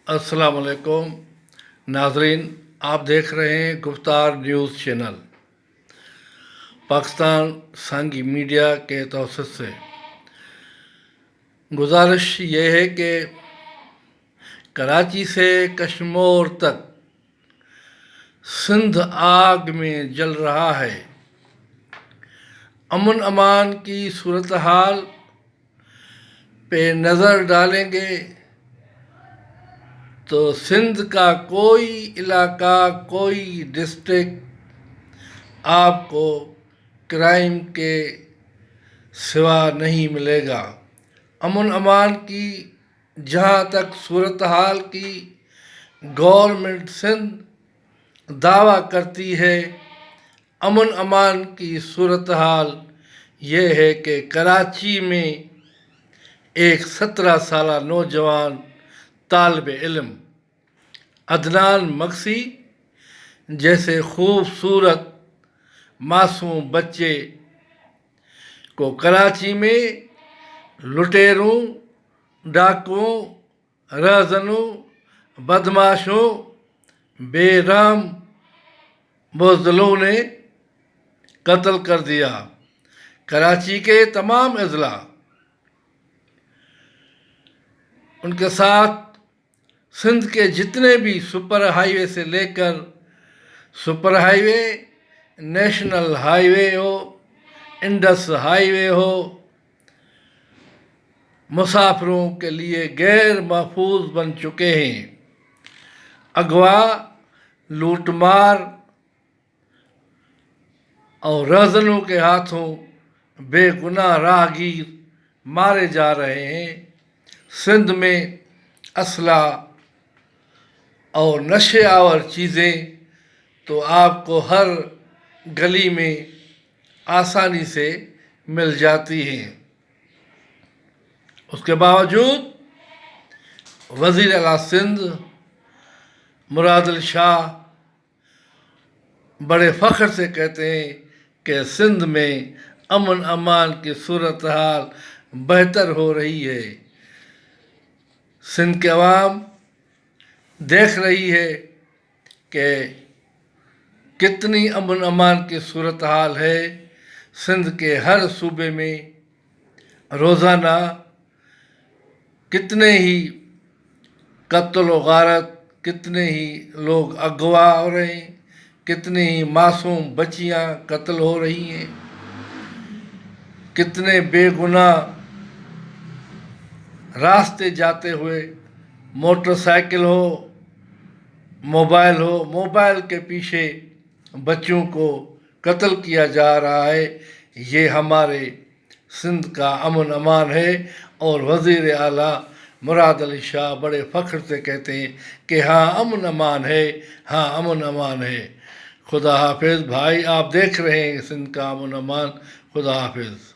السلام علیکم ناظرین، آپ دیکھ رہے ہیں گفتار news channel Pakistan Sangi media کے توسط سے۔ گزارش یہ ہے کہ کراچی سے کشمور تک سندھ آگ میں جل رہا ہے۔ امن امان کی صورتحال پہ نظر ڈالیں گے تو سندھ کا کوئی علاقہ، کوئی ڈسٹرکٹ آپ کو کرائم کے سوا نہیں ملے گا۔ امن امان کی جہاں تک صورتحال کی گورنمنٹ سندھ دعویٰ کرتی ہے، امن امان کی صورتحال یہ ہے کہ کراچی میں ایک 17 سالہ نوجوان طالب علم عدنان مکسی جیسے خوبصورت معصوم بچے کو کراچی میں لٹیروں، ڈاکوؤں، رہزنوں، بدماشوں، بے رحم بزدلوں نے قتل کر دیا۔ کراچی کے تمام اضلاع ان کے ساتھ سندھ کے جتنے بھی سپر ہائی وے سے لے کر سپر ہائی وے، نیشنل ہائی وے ہو، انڈس ہائی وے ہو، مسافروں کے لیے غیر محفوظ بن چکے ہیں۔ اغوا، لوٹ مار اور رہزنوں کے ہاتھوں بے گناہ راہگیر مارے جا رہے ہیں۔ سندھ میں اسلحہ اور نشے آور چیزیں تو آپ کو ہر گلی میں آسانی سے مل جاتی ہیں۔ اس کے باوجود وزیر اعلیٰ سندھ مراد علی شاہ بڑے فخر سے کہتے ہیں کہ سندھ میں امن امان کی صورتحال بہتر ہو رہی ہے۔ سندھ کے عوام دیکھ رہی ہے کہ کتنی امن امان کی صورتحال ہے۔ سندھ کے ہر صوبے میں روزانہ کتنے ہی قتل و غارت، کتنے ہی لوگ اغوا ہو رہے ہیں، کتنے ہی معصوم بچیاں قتل ہو رہی ہیں، کتنے بے گناہ راستے جاتے ہوئے موٹر سائیکل ہو، موبائل کے پیچھے بچوں کو قتل کیا جا رہا ہے۔ یہ ہمارے سندھ کا امن امان ہے اور وزیر اعلیٰ مراد علی شاہ بڑے فخر سے کہتے ہیں کہ ہاں امن امان ہے، ہاں امن امان ہے۔ خدا حافظ بھائی، آپ دیکھ رہے ہیں سندھ کا امن امان۔ خدا حافظ۔